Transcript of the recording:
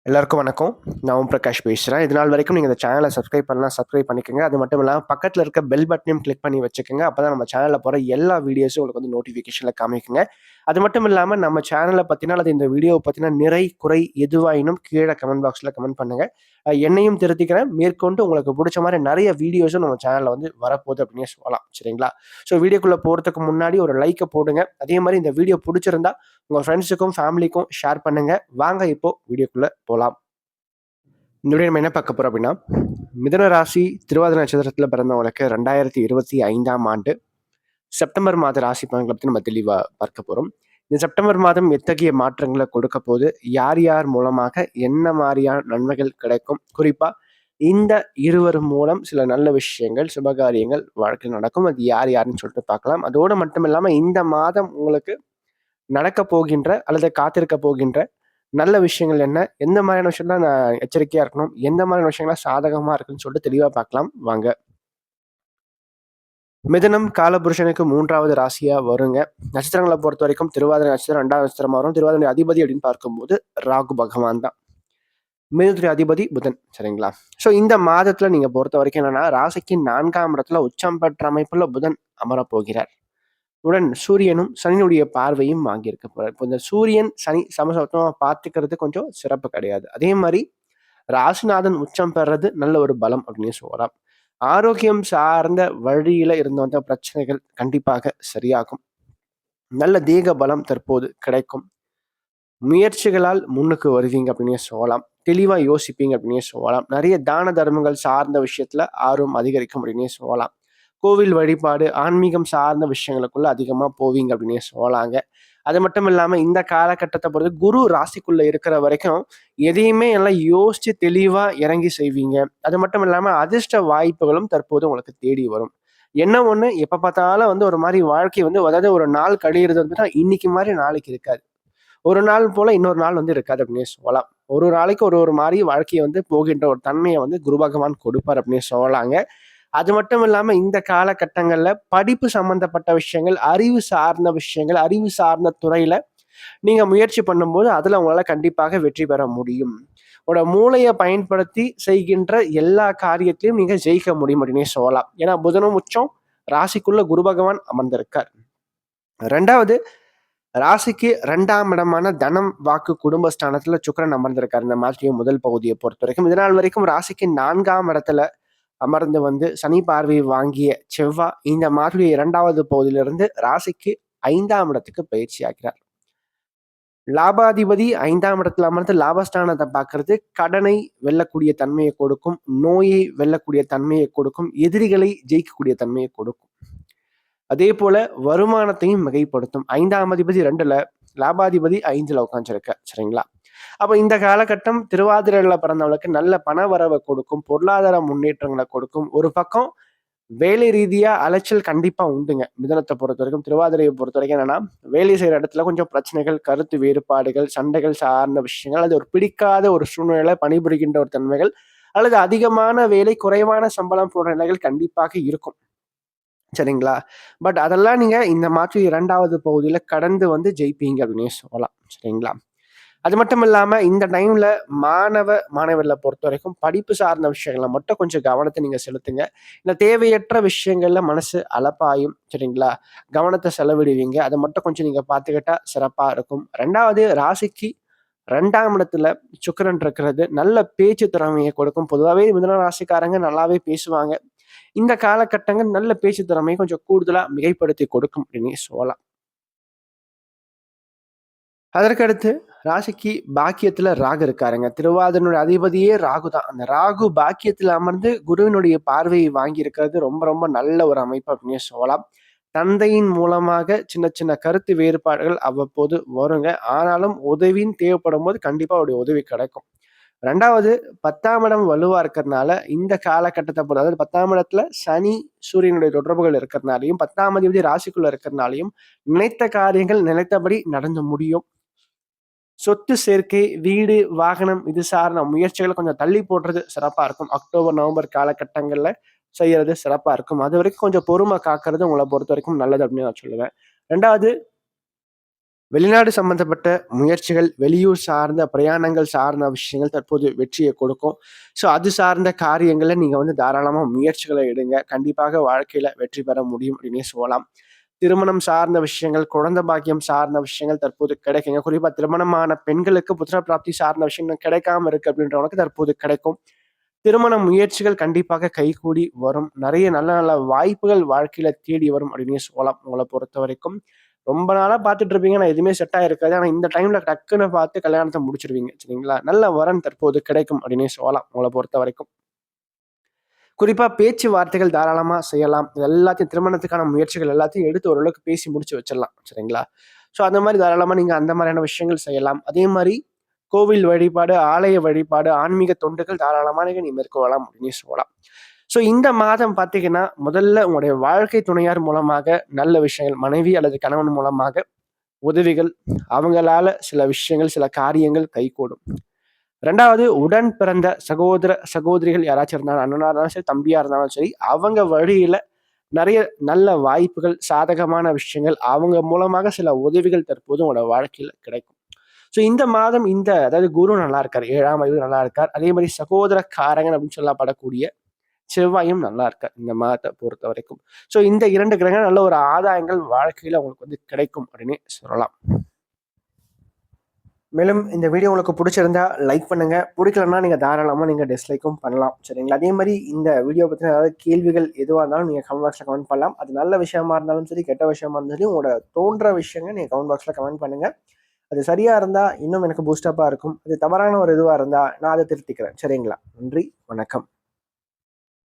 எல்லாருக்கும் வணக்கம். நான் ஓம் பிரகாஷ் பேசுறேன். இது நாள் வரைக்கும் நீங்க இந்த சேனல சப்ஸ்கிரைப் பண்ணலாம், சப்ஸ்கிரைப் பண்ணிக்கங்க. அது மட்டும் இல்லாம பக்கத்துல இருக்க பெல் பட்டனையும் கிளிக் பண்ணி வச்சுக்கங்க. அப்பதான் நம்ம சேனல்ல போற எல்லா வீடியோஸும் உங்களுக்கு வந்து நோட்டிஃபிகேஷன்ல காமிக்குங்க. அது மட்டும் இல்லாம நம்ம சேனல பத்தின அல்லது இந்த வீடியோவ பத்தின நிறை, குறை எதுவாயினும் கீழ கமெண்ட் பாக்ஸ்ல கமெண்ட் பண்ணுங்க. என்னையும் திருத்திக்கிறேன். மேற்கொண்டு உங்களுக்கு புடிச்ச மாரி நெறைய வீடியோஸும் நம்ம சேனல்ல வந்து வரப்போகுது அப்டின்னே சொல்லலாம். சரிங்களா? ஸோ வீடியோக்குள்ள போறதுக்கு முன்னாடி ஒரு லைக்க போடுங்க. அதே மாரி இந்த வீடியோ புடிச்சிருந்தா உங்க ஃப்ரெண்ட்ஸுக்கும், ஃபேமிலிக்கும் ஷேர் பண்ணுங்க. வாங்க இப்போ வீடியோக்குள்ள போலாம். இந்த வீடியோ நம்ம என்ன பார்க்க போறோம் அப்படின்னா, மிதுன ராசி திருவாதிரை நட்சத்திரத்தில பிறந்தவங்களுக்கு 2025ஆம் ஆண்டு செப்டம்பர் மாத ராசி பலன்களை பத்தி நம்ம தெளிவா பார்க்க போறோம். இந்த செப்டம்பர் மாதம் எத்தகைய மாற்றங்கள கொடுக்க போது, யார் யார் மூலமாக என்ன மாரியான நன்மைகள் கிடைக்கும்? குறிப்பா இந்த இருவர் மூலம் சில நல்ல விஷயங்கள், சுபகாரியங்கள் வாழ்க்கையில் நடக்கும். அது யார் யாருன்னு சொல்லிட்டு பார்க்கலாம். அதோடு மட்டும் இல்லாம இந்த மாதம் உங்களுக்கு நடக்கப் போகின்ற அல்லது காத்திருக்க போகின்ற நல்ல விஷயங்கள் என்ன? எந்த மாதிரியான விஷயம்லாம் நான் எச்சரிக்கையா இருக்கணும்? எந்த மாதிரியான விஷயங்கள்லாம் சாதகமா இருக்குன்னு சொல்லிட்டு தெளிவா பார்க்கலாம் வாங்க. மிதுனம் காலபுருஷனுக்கு 3வது ராசியா வருங்க. நட்சத்திரங்கள பொறுத்தவரைக்கும் திருவாதிரை நட்சத்திரம் 2வது நட்சத்திரமா வரும். திருவாதிரை அதிபதி அப்படின்னு பார்க்கும்போது ராகு பகவான் தான். மிதுனத்துடைய அதிபதி புதன். சரிங்களா? ஸோ இந்த மாதத்துல நீங்க பொறுத்தவரைக்கும் என்னன்னா, ராசிக்கு 4ஆம் இடத்துல உச்சம் பெற்ற அமைப்புல புதன் அமரப் போகிறார். உடன் சூரியனும் சனியினுடைய பார்வையும் வாங்கியிருக்க போறார். இப்போ இந்த சூரியன், சனி சமசப்தமா பார்த்துக்கிறது கொஞ்சம் சிறப்பு கிடையாது. அதே மாரி ராசிநாதன் உச்சம் பெறது நல்ல ஒரு பலம் அப்படின்னு சொல்லலாம். ஆரோக்கியம் சார்ந்த வழியில இருந்து வந்த பிரச்சனைகள் கண்டிப்பாக சரியாகும். நல்ல தேக பலம் தற்போது கிடைக்கும். முயற்சிகளால் முன்னுக்கு வருவீங்க அப்படின்னே சொல்லலாம். தெளிவா யோசிப்பீங்க அப்படின்னே சொல்லலாம். நிறைய தான தர்மங்கள் சார்ந்த விஷயத்துல ஆர்வம் அதிகரிக்கும் அப்படின்னே சொல்லலாம். கோவில் வழிபாடு, ஆன்மீகம் சார்ந்த விஷயங்களுக்குள்ள அதிகமா போவீங்க அப்படின்னே சொல்லலாங்க. அது மட்டும் இல்லாம இந்த காலகட்டத்த பொறுத்து குரு ராசிக்குள்ள இருக்கிற வரைக்கும், எதையுமே எல்லாம் யோசிச்சு தெளிவா இறங்கி செய்வீங்க. அது மட்டும் இல்லாம அதிர்ஷ்ட வாய்ப்புகளும் தற்போது உங்களுக்கு தேடி வரும். என்ன ஒண்ணு எப்ப பார்த்தாலும் வந்து ஒரு மாரி வாழ்க்கை வந்து அதாவது ஒரு நாள் கழியிறது வந்துட்டா, இன்னைக்கு மாரி நாளைக்கு இருக்காது. ஒரு நாள் போல இன்னொரு நாள் வந்து இருக்காது அப்படின்னே சொல்லலாம். ஒரு நாளைக்கு ஒரு ஒரு மாரி வாழ்க்கைய வந்து போகின்ற ஒரு தன்மைய வந்து குரு பகவான் கொடுப்பார் அப்படின்னே சொல்லலாங்க. அது மட்டும் இல்லாம இந்த காலகட்டங்கள்ல படிப்பு சம்பந்தப்பட்ட விஷயங்கள், அறிவு சார்ந்த விஷயங்கள், அறிவு சார்ந்த துறையில நீங்க முயற்சி பண்ணும்போது, அதுல உங்களால கண்டிப்பாக வெற்றி பெற முடியும். உங்களோட மூளைய பயன்படுத்தி செய்கின்ற எல்லா காரியத்திலயும் நீங்க ஜெயிக்க முடியும் அப்படின்னே சொல்லலாம். ஏன்னா புதனும் உச்சம், ராசிக்குள்ள குரு பகவான் அமர்ந்திருக்கார். 2வது ராசிக்கு 2ஆம் இடமான தனம், வாக்கு, குடும்பஸ்தானத்துல சுக்கிரன் அமர்ந்திருக்காரு. இந்த மாதத்தின் முதல் பகுதிய பொறுத்தவரைக்கும். இதுநாள் வரைக்கும் ராசிக்கு 4ஆம் இடத்துல அமர்ந்து வந்து சனி பார்வை வாங்கிய செவ்வாய் இந்த மாதத்துடைய 2வது பகுதியிலிருந்து ராசிக்கு 5ஆம் இடத்துக்கு பயிற்சி ஆகிறார். லாபாதிபதி 5ஆம் இடத்துல அமர்ந்து லாபஸ்தானத்தை பார்க்கறது கடனை வெல்லக்கூடிய தன்மையை கொடுக்கும், நோயை வெல்லக்கூடிய தன்மையை கொடுக்கும், எதிரிகளை ஜெயிக்கக்கூடிய தன்மையை கொடுக்கும். அதே போல வருமானத்தையும் மிகைப்படுத்தும். 5ஆம் அதிபதி 2ல, லாபாதிபதி 5ல உட்கார்ந்திருக்கார். சரிங்களா? அப்ப இந்த காலகட்டம் திருவாதிரையில பிறந்தவங்களுக்கு நல்ல பண வரவ கொடுக்கும், பொருளாதார முன்னேற்றங்கள கொடுக்கும். ஒரு பக்கம் வேலை ரீதியா அலைச்சல் கண்டிப்பா உண்டுங்க. மிதுனத்த பொறுத்தவரைக்கும், திருவாதிரைய பொறுத்தவரைக்கும் என்னன்னா, வேலை செய்ற இடத்துல கொஞ்சம் பிரச்சனைகள், கருத்து வேறுபாடுகள், சண்டைகள் சார்ந்த விஷயங்கள், அது ஒரு பிடிக்காத ஒரு சூழ்நிலையில பணிபுரிகின்ற ஒரு தன்மைகள், அல்லது அதிகமான வேலை, குறைவான சம்பளம் போன்ற நிலைகள் கண்டிப்பாக இருக்கும். சரிங்களா? பட் அதெல்லாம் நீங்க இந்த மாற்று 2வது பகுதியில கடந்து வந்து ஜெயிப்பீங்க அப்படின்னே சொல்லலாம். சரிங்களா? அது மட்டும் இல்லாம இந்த டைம்ல மாணவர்கள பொறுத்தவரைக்கும் படிப்பு சார்ந்த விஷயங்கள்ல மட்டும் கொஞ்சம் கவனத்த நீங்க செலுத்துங்க. இந்த தேவையற்ற விஷயங்கள்ல மனசு அலப்பாயும். சரிங்களா? கவனத்த செலவிடுவீங்க. அத மட்டும் கொஞ்சம் நீங்க பார்த்துக்கிட்டா சிறப்பா இருக்கும். 2வது ராசிக்கு 2ஆம் இடத்துல சுக்கிரன் இருக்கிறது நல்ல பேச்சு திறமைய கொடுக்கும். பொதுவாவே மிதுன ராசிக்காரங்க நல்லாவே பேசுவாங்க. இந்த காலகட்டங்கள் நல்ல பேச்சு திறமையை கொஞ்சம் கூடுதலா மிகைப்படுத்தி கொடுக்கும் அப்படின்னே சொல்லலாம். அதற்கடுத்து ராசிக்கு பாக்கியத்துல ராகு இருக்காருங்க. திருவாதிரையினுடைய அதிபதியே ராகு தான். அந்த ராகு பாக்கியத்துல அமர்ந்து குருவினுடைய பார்வையை வாங்கி இருக்கிறது ரொம்ப ரொம்ப நல்ல ஒரு அமைப்பு அப்படின்னே சொல்லலாம். தந்தையின் மூலமாக சின்ன சின்ன கருத்து வேறுபாடுகள் அவ்வப்போது வருங்க. ஆனாலும் உதவின்னு தேவைப்படும்போது கண்டிப்பா அவருடைய உதவி கிடைக்கும். 2வது 10ஆம் இடம் வலுவா இருக்கிறதுனால, இந்த காலகட்டத்த பொறுத்த அதாவது 10ஆம் இடத்துல சனி, சூரியனுடைய தொடர்புகள் இருக்கிறதுனாலயும், 10ஆம் அதிபதி ராசிக்குள்ள இருக்கிறதுனாலயும், நினைத்த காரியங்கள் நினைத்தபடி நடந்து முடியும். சொத்து சேர்க்கை, வீடு, வாகனம் இது சார்ந்த முயற்சிகள கொஞ்சம் தள்ளி போடுறது சிறப்பா இருக்கும். அக்டோபர், நவம்பர் காலகட்டங்கள்ல செய்யறது சிறப்பா இருக்கும். அதுவரைக்கும் கொஞ்சம் பொறுமை காக்கிறது உங்கள பொறுத்தவரைக்கும் நல்லது அப்படின்னு நான் சொல்லுவேன். 2வது வெளிநாடு சம்பந்தப்பட்ட முயற்சிகள், வெளியூர் சார்ந்த பிரயாணங்கள் சார்ந்த விஷயங்கள் தற்போது வெற்றியை கொடுக்கும். ஸோ அது சார்ந்த காரியங்கள்ல நீங்க வந்து தாராளமா முயற்சிகளை எடுங்க. கண்டிப்பாக வாழ்க்கையில வெற்றி பெற முடியும் அப்படின்னே சொல்லலாம். திருமணம் சார்ந்த விஷயங்கள், குழந்தை பாக்கியம் சார்ந்த விஷயங்கள் தற்போது கிடைக்குங்க. குறிப்பா திருமணமான பெண்களுக்கு புத்திர பிராப்தி சார்ந்த விஷயங்கள் கிடைக்காம இருக்கு அப்படின்றவனுக்கு தற்போது கிடைக்கும். திருமண முயற்சிகள் கண்டிப்பாக கைகூடி வரும். நெறைய நல்ல நல்ல வாய்ப்புகள் வாழ்க்கையில தேடி வரும் அப்படின்னே சொல்லலாம். உங்கள பொறுத்தவரைக்கும். ரொம்ப நாளா பார்த்துட்டு இருப்பீங்க. ஆனா எதுவுமே செட் ஆயிருக்காது. ஆனா இந்த டைம்ல டக்குன்னு பார்த்து கல்யாணத்த முடிச்சுருவீங்க. சரிங்களா? நல்ல வரன் தற்போது கிடைக்கும் அப்படின்னே சொல்லலாம். உங்கள பொறுத்தவரைக்கும். குறிப்பா பேச்சுவார்த்தைகள் தாராளமா செய்யலாம். இது எல்லாத்தையும் திருமணத்துக்கான முயற்சிகள் எல்லாத்தையும் எடுத்து ஓரளவுக்கு பேசி முடிச்சு வச்சிடலாம். சரிங்களா? ஸோ அந்த மாரி தாராளமா நீங்க அந்த மாரியான விஷயங்கள் செய்யலாம். அதே மாரி கோவில் வழிபாடு, ஆலய வழிபாடு, ஆன்மீக தொண்டுகள் தாராளமா நீங்க மேற்கொள்ளலாம் அப்படின்னு சொல்லலாம். ஸோ இந்த மாதம் பார்த்தீங்கன்னா, முதல்ல உங்களுடைய வாழ்க்கை துணையார் மூலமாக நல்ல விஷயங்கள், மனைவி அல்லது கணவன் மூலமாக உதவிகள், அவங்களால சில விஷயங்கள், சில காரியங்கள் கைகூடும். 2வது உடன் பிறந்த சகோதர, சகோதரிகள் யாராச்சும் இருந்தாலும், அண்ணனா இருந்தாலும் சரி, தம்பியா இருந்தாலும் சரி, அவங்க வழியில நெறைய நல்ல வாய்ப்புகள், சாதகமான விஷயங்கள், அவங்க மூலமாக சில உதவிகள் தற்போது உங்களோட வாழ்க்கையில கிடைக்கும். ஸோ இந்த மாதம் அதாவது குரு நல்லா இருக்காரு. 7ஆம் அதிபதி நல்லா இருக்கார். அதே மாரி சகோதரக்காரகன் அப்படின்னு சொல்லப்படக்கூடிய செவ்வாயும் நல்லா இருக்கார். இந்த மாதத்த பொறுத்தவரைக்கும். ஸோ இந்த 2 கிரகம் நல்ல ஒரு ஆதாயங்கள் வாழ்க்கையில உங்களுக்கு வந்து கிடைக்கும் அப்படின்னே சொல்லலாம். மேலும் இந்த வீடியோ உங்களுக்கு பிடிச்சிருந்தா லைக் பண்ணுங்க. பிடிக்கலன்னா நீங்க தாராளமா நீங்க டிஸ்லைக்கும் பண்ணலாம். சரிங்களா? அதே மாரி இந்த வீடியோ பத்தின ஏதாவது கேள்விகள் எதுவா இருந்தாலும் நீங்க கமெண்ட் பாக்ஸ்ல கமெண்ட் பண்ணலாம். அது நல்ல விஷயமா இருந்தாலும் சரி, கெட்ட விஷயமா இருந்தாலும் சரி, உங்களோட தோன்ற விஷயங்கள் நீங்க கமெண்ட் பாக்ஸ்ல கமெண்ட் பண்ணுங்க. அது சரியா இருந்தா இன்னும் எனக்கு பூஸ்டப்பா இருக்கும். அது தவறான ஒரு இதுவா இருந்தா நான் அத திருத்திக்கிறேன். சரிங்களா? நன்றி. வணக்கம்.